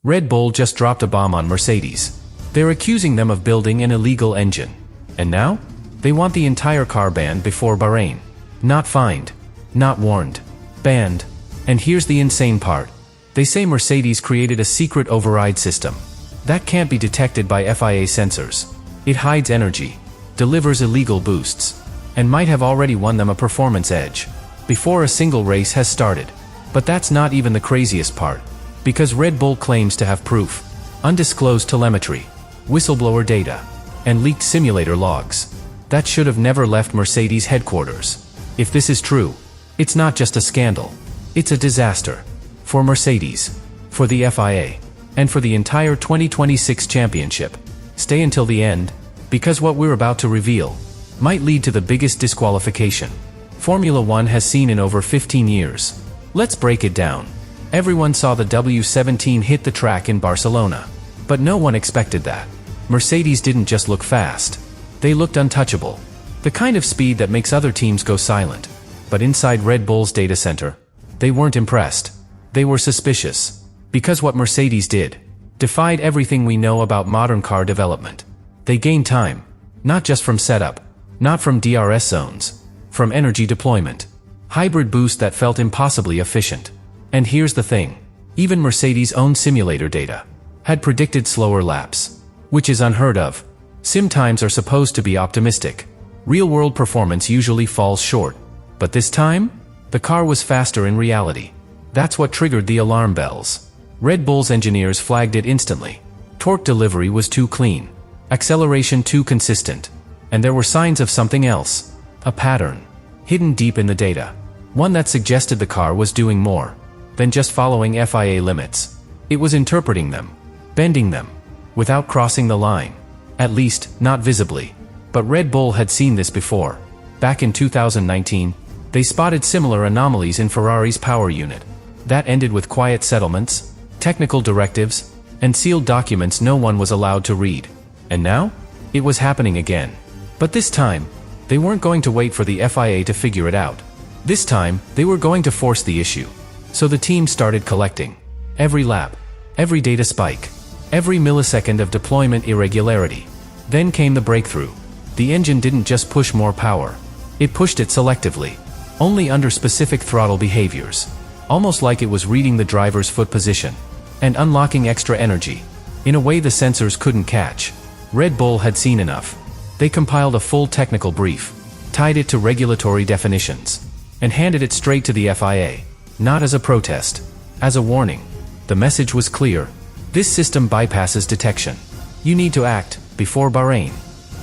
Red Bull just dropped a bomb on Mercedes. They're accusing them of building an illegal engine. And now? They want the entire car banned before Bahrain. Not fined. Not warned. Banned. And here's the insane part. They say Mercedes created a secret override system. That can't be detected by FIA sensors. It hides energy, delivers illegal boosts, and might have already won them a performance edge before a single race has started. But that's not even the craziest part. Because Red Bull claims to have proof, undisclosed telemetry, whistleblower data, and leaked simulator logs that should have never left Mercedes headquarters. If this is true, it's not just a scandal. It's a disaster. For Mercedes, for the FIA, and for the entire 2026 championship. Stay until the end, because what we're about to reveal might lead to the biggest disqualification Formula One has seen in over 15 years. Let's break it down. Everyone saw the W17 hit the track in Barcelona. But no one expected that. Mercedes didn't just look fast. They looked untouchable. The kind of speed that makes other teams go silent. But inside Red Bull's data center, they weren't impressed. They were suspicious. Because what Mercedes did defied everything we know about modern car development. They gained time, not just from setup, not from DRS zones, from energy deployment. Hybrid boost that felt impossibly efficient. And here's the thing. Even Mercedes' own simulator data had predicted slower laps, which is unheard of. Sim times are supposed to be optimistic. Real-world performance usually falls short. But this time, the car was faster in reality. That's what triggered the alarm bells. Red Bull's engineers flagged it instantly. Torque delivery was too clean, acceleration too consistent, and there were signs of something else. A pattern, hidden deep in the data. One that suggested the car was doing more than just following FIA limits. It was interpreting them, bending them, without crossing the line. At least, not visibly. But Red Bull had seen this before. Back in 2019, they spotted similar anomalies in Ferrari's power unit. That ended with quiet settlements, technical directives, and sealed documents no one was allowed to read. And now? It was happening again. But this time, they weren't going to wait for the FIA to figure it out. This time, they were going to force the issue. So the team started collecting every lap, every data spike, every millisecond of deployment irregularity. Then came the breakthrough. The engine didn't just push more power. It pushed it selectively, only under specific throttle behaviors. Almost like it was reading the driver's foot position and unlocking extra energy in a way the sensors couldn't catch. Red Bull had seen enough. They compiled a full technical brief, tied it to regulatory definitions, and handed it straight to the FIA. Not as a protest, as a warning. The message was clear. This system bypasses detection. You need to act before Bahrain.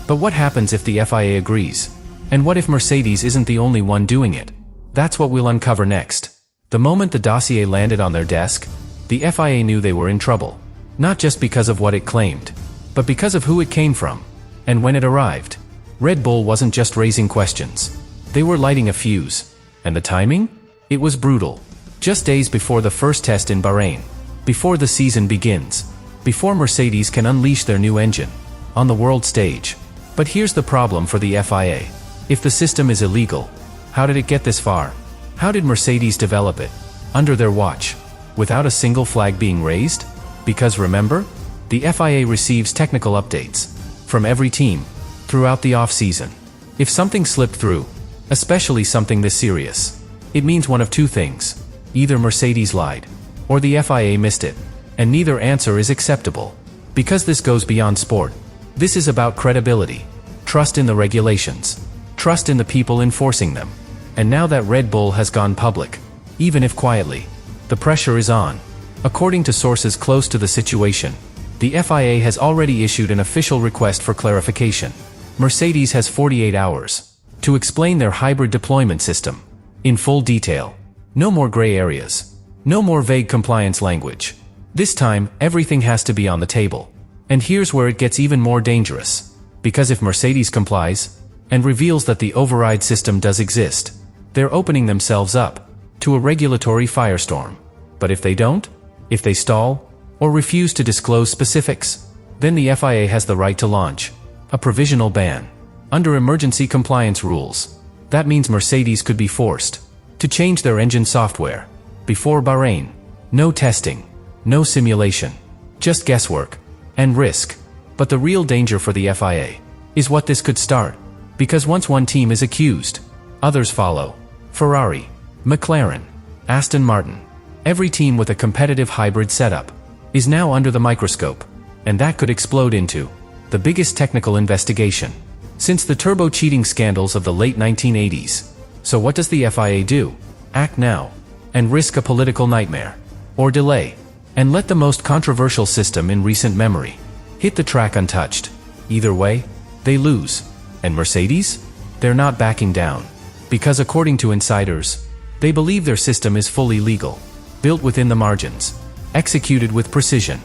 But what happens if the FIA agrees? And what if Mercedes isn't the only one doing it? That's what we'll uncover next. The moment the dossier landed on their desk, the FIA knew they were in trouble. Not just because of what it claimed, but because of who it came from. And when it arrived, Red Bull wasn't just raising questions. They were lighting a fuse. And the timing? It was brutal. Just days before the first test in Bahrain. Before the season begins. Before Mercedes can unleash their new engine on the world stage. But here's the problem for the FIA. If the system is illegal, how did it get this far? How did Mercedes develop it? Under their watch, without a single flag being raised? Because remember, the FIA receives technical updates from every team throughout the off-season. If something slipped through, especially something this serious, it means one of two things. Either Mercedes lied, or the FIA missed it. And neither answer is acceptable. Because this goes beyond sport. This is about credibility, trust in the regulations, trust in the people enforcing them. And now that Red Bull has gone public, even if quietly, the pressure is on. According to sources close to the situation, the FIA has already issued an official request for clarification. Mercedes has 48 hours to explain their hybrid deployment system in full detail. No more gray areas. No more vague compliance language. This time, everything has to be on the table. And here's where it gets even more dangerous. Because if Mercedes complies and reveals that the override system does exist, they're opening themselves up to a regulatory firestorm. But if they don't, if they stall, or refuse to disclose specifics, then the FIA has the right to launch a provisional ban under emergency compliance rules. That means Mercedes could be forced to change their engine software before Bahrain. No testing, no simulation, Just guesswork. And risk. But the real danger for the FIA is what this could start. Because once one team is accused, others follow. Ferrari, McLaren, Aston Martin. Every team with a competitive hybrid setup is now under the microscope. And that could explode into the biggest technical investigation since the turbo cheating scandals of the late 1980s. So what does the FIA do? Act now and risk a political nightmare? Or delay and let the most controversial system in recent memory hit the track untouched? Either way, they lose. And Mercedes? They're not backing down. Because according to insiders, they believe their system is fully legal, built within the margins, executed with precision.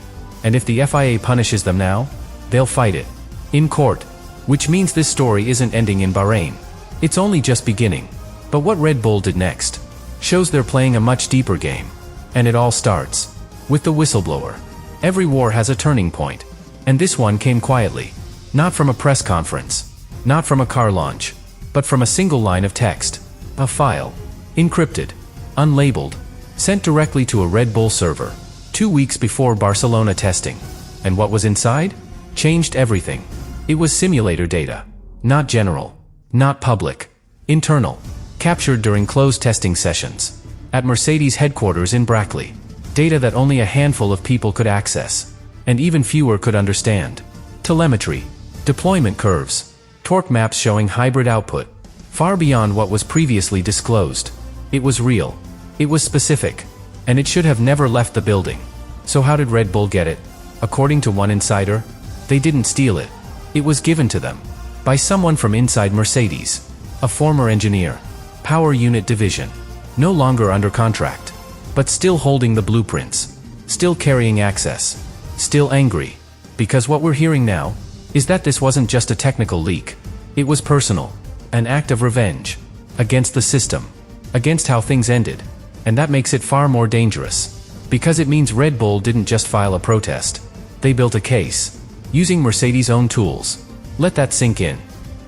And if the FIA punishes them now, they'll fight it in court. Which means this story isn't ending in Bahrain. It's only just beginning. But what Red Bull did next shows they're playing a much deeper game. And it all starts with the whistleblower. Every war has a turning point. And this one came quietly. Not from a press conference. Not from a car launch. But from a single line of text. A file. Encrypted. Unlabeled. Sent directly to a Red Bull server 2 weeks before Barcelona testing. And what was inside? Changed everything. It was simulator data. Not general. Not public. Internal. Captured during closed testing sessions. At Mercedes headquarters in Brackley. Data that only a handful of people could access. And even fewer could understand. Telemetry. Deployment curves. Torque maps showing hybrid output. Far beyond what was previously disclosed. It was real. It was specific. And it should have never left the building. So how did Red Bull get it? According to one insider, they didn't steal it. It was given to them by someone from inside Mercedes, a former engineer, Power Unit division, no longer under contract, but still holding the blueprints, still carrying access, still angry, because what we're hearing now is that this wasn't just a technical leak. It was personal, an act of revenge against the system, against how things ended, and that makes it far more dangerous, because it means Red Bull didn't just file a protest. They built a case. Using Mercedes' own tools. Let that sink in.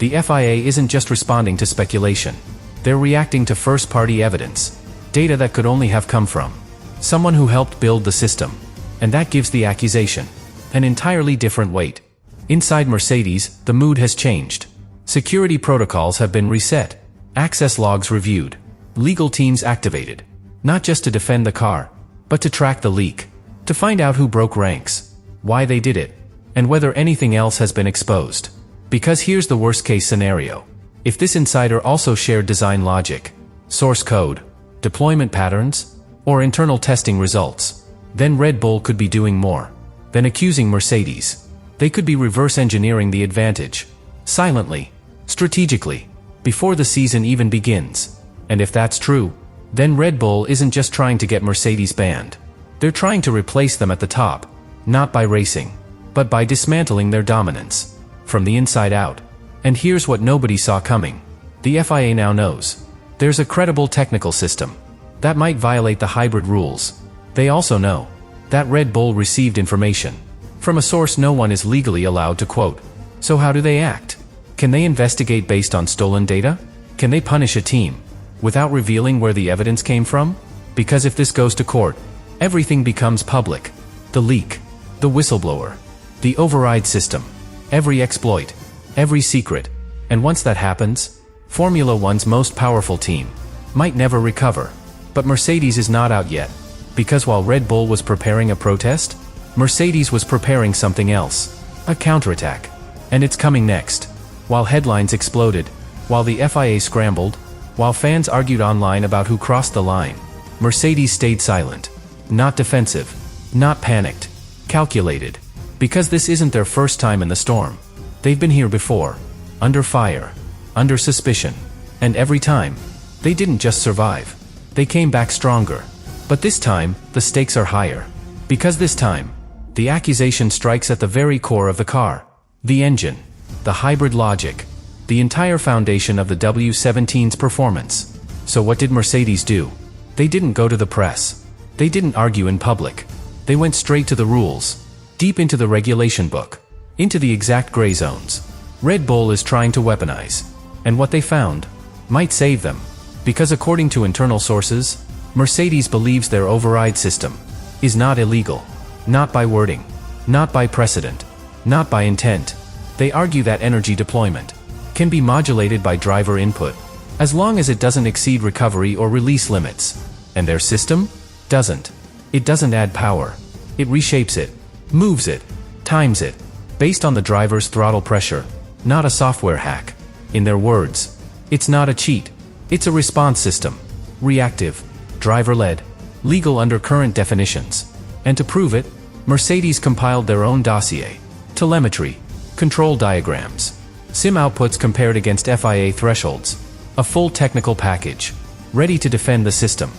The FIA isn't just responding to speculation. They're reacting to first-party evidence. Data that could only have come from someone who helped build the system. And that gives the accusation an entirely different weight. Inside Mercedes, the mood has changed. Security protocols have been reset. Access logs reviewed. Legal teams activated. Not just to defend the car, but to track the leak. To find out who broke ranks. Why they did it. And whether anything else has been exposed. Because here's the worst-case scenario. If this insider also shared design logic, source code, deployment patterns, or internal testing results, then Red Bull could be doing more than accusing Mercedes. They could be reverse engineering the advantage, silently, strategically, before the season even begins. And if that's true, then Red Bull isn't just trying to get Mercedes banned. They're trying to replace them at the top, not by racing, but by dismantling their dominance from the inside out. And here's what nobody saw coming. The FIA now knows there's a credible technical system that might violate the hybrid rules. They also know that Red Bull received information from a source no one is legally allowed to quote. So how do they act? Can they investigate based on stolen data? Can they punish a team without revealing where the evidence came from? Because if this goes to court, everything becomes public. The leak, the whistleblower, the override system, every exploit, every secret. And once that happens, Formula One's most powerful team might never recover. But Mercedes is not out yet. Because while Red Bull was preparing a protest, Mercedes was preparing something else. A counterattack. And it's coming next. While headlines exploded, while the FIA scrambled, while fans argued online about who crossed the line, Mercedes stayed silent. Not defensive. Not panicked. Calculated. Because this isn't their first time in the storm. They've been here before. Under fire. Under suspicion. And every time, they didn't just survive. They came back stronger. But this time, the stakes are higher. Because this time, the accusation strikes at the very core of the car. The engine. The hybrid logic. The entire foundation of the W17's performance. So what did Mercedes do? They didn't go to the press. They didn't argue in public. They went straight to the rules. Deep into the regulation book. Into the exact gray zones. Red Bull is trying to weaponize. And what they found might save them. Because according to internal sources, Mercedes believes their override system is not illegal. Not by wording. Not by precedent. Not by intent. They argue that energy deployment can be modulated by driver input, as long as it doesn't exceed recovery or release limits. And their system doesn't. It doesn't add power. It reshapes it, moves it, times it, based on the driver's throttle pressure, not a software hack. In their words, it's not a cheat. It's a response system. Reactive, driver-led, legal under current definitions. And to prove it, Mercedes compiled their own dossier. Telemetry, control diagrams, sim outputs compared against FIA thresholds. A full technical package, ready to defend the system,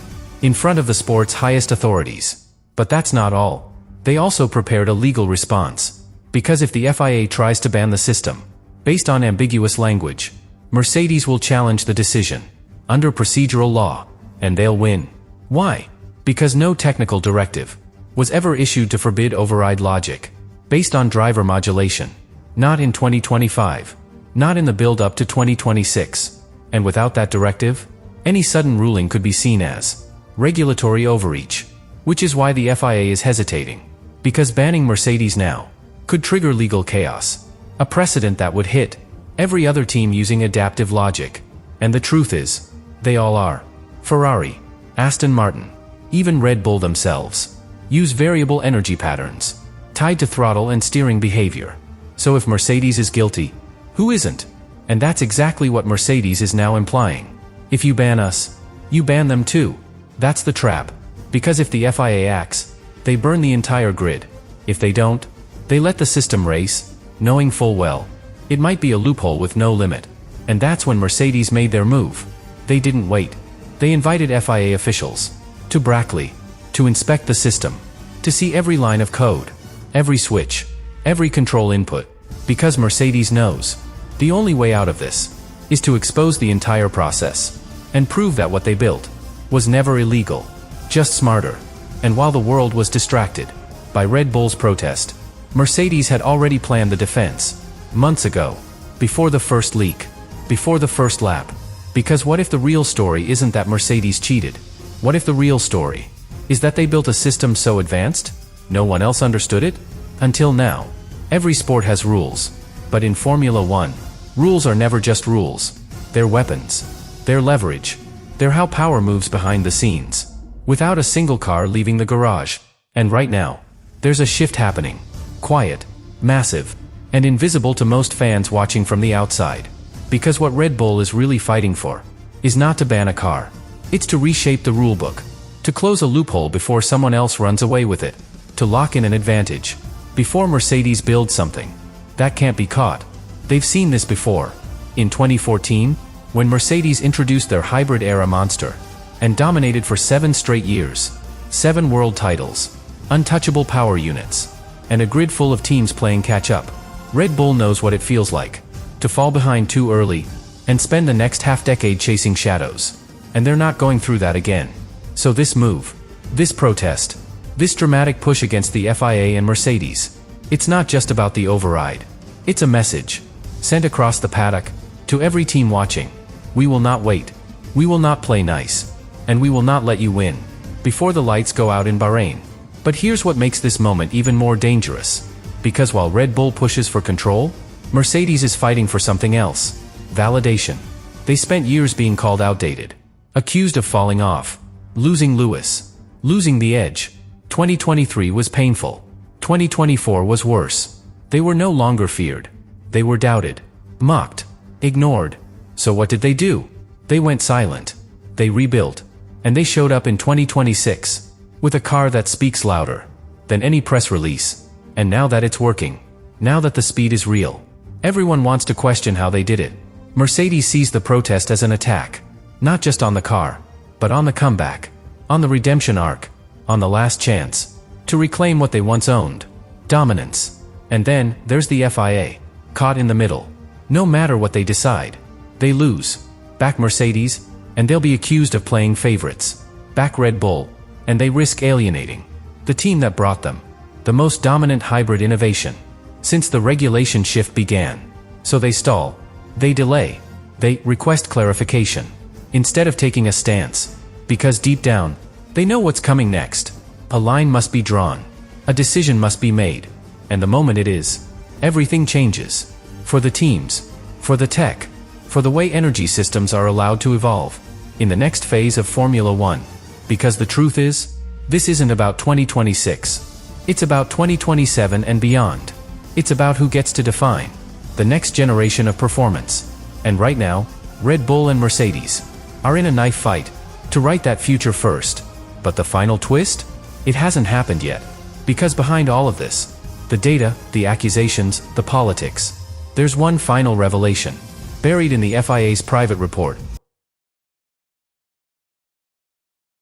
in front of the sport's highest authorities. But that's not all. They also prepared a legal response. Because if the FIA tries to ban the system, based on ambiguous language, Mercedes will challenge the decision, under procedural law, and they'll win. Why? Because no technical directive was ever issued to forbid override logic, based on driver modulation. Not in 2025. Not in the build-up to 2026. And without that directive, any sudden ruling could be seen as regulatory overreach, which is why the FIA is hesitating. Because banning Mercedes now could trigger legal chaos, a precedent that would hit every other team using adaptive logic. And the truth is, they all are. Ferrari, Aston Martin, even Red Bull themselves, use variable energy patterns, tied to throttle and steering behavior. So if Mercedes is guilty, who isn't? And that's exactly what Mercedes is now implying. If you ban us, you ban them too. That's the trap. Because if the FIA acts, they burn the entire grid. If they don't, they let the system race, knowing full well it might be a loophole with no limit. And that's when Mercedes made their move. They didn't wait. They invited FIA officials to Brackley to inspect the system, to see every line of code, every switch, every control input. Because Mercedes knows the only way out of this is to expose the entire process and prove that what they built was never illegal, just smarter. And while the world was distracted by Red Bull's protest, Mercedes had already planned the defense months ago, before the first leak, before the first lap. Because what if the real story isn't that Mercedes cheated? What if the real story is that they built a system so advanced no one else understood it? Until now, every sport has rules, but in Formula 1, rules are never just rules. They're weapons. They're leverage. They're how power moves behind the scenes, without a single car leaving the garage. And right now, there's a shift happening. Quiet, massive, and invisible to most fans watching from the outside. Because what Red Bull is really fighting for is not to ban a car. It's to reshape the rulebook, to close a loophole before someone else runs away with it, to lock in an advantage before Mercedes builds something that can't be caught. They've seen this before. In 2014, when Mercedes introduced their hybrid-era monster and dominated for 7 straight years, 7 world titles, untouchable power units, and a grid full of teams playing catch-up. Red Bull knows what it feels like to fall behind too early and spend the next half-decade chasing shadows. And they're not going through that again. So this move, this protest, this dramatic push against the FIA and Mercedes, it's not just about the override. It's a message sent across the paddock to every team watching. We will not wait. We will not play nice. And we will not let you win before the lights go out in Bahrain. But here's what makes this moment even more dangerous. Because while Red Bull pushes for control, Mercedes is fighting for something else. Validation. They spent years being called outdated, accused of falling off, losing Lewis, losing the edge. 2023 was painful. 2024 was worse. They were no longer feared. They were doubted, mocked, ignored. So what did they do? They went silent. They rebuilt. And they showed up in 2026 with a car that speaks louder than any press release. And now that it's working, now that the speed is real, everyone wants to question how they did it. Mercedes sees the protest as an attack, not just on the car, but on the comeback, on the redemption arc, on the last chance to reclaim what they once owned, dominance. And then there's the FIA, caught in the middle. No matter what they decide, they lose. Back Mercedes, and they'll be accused of playing favorites. Back Red Bull, and they risk alienating the team that brought them the most dominant hybrid innovation since the regulation shift began. So they stall, they delay, they request clarification instead of taking a stance. Because deep down, they know what's coming next. A line must be drawn. A decision must be made. And the moment it is, everything changes. For the teams, for the tech, for the way energy systems are allowed to evolve in the next phase of Formula One. Because the truth is, this isn't about 2026. It's about 2027 and beyond. It's about who gets to define the next generation of performance. And right now, Red Bull and Mercedes are in a knife fight to write that future first. But the final twist? It hasn't happened yet. Because behind all of this, the data, the accusations, the politics, there's one final revelation, buried in the FIA's private report,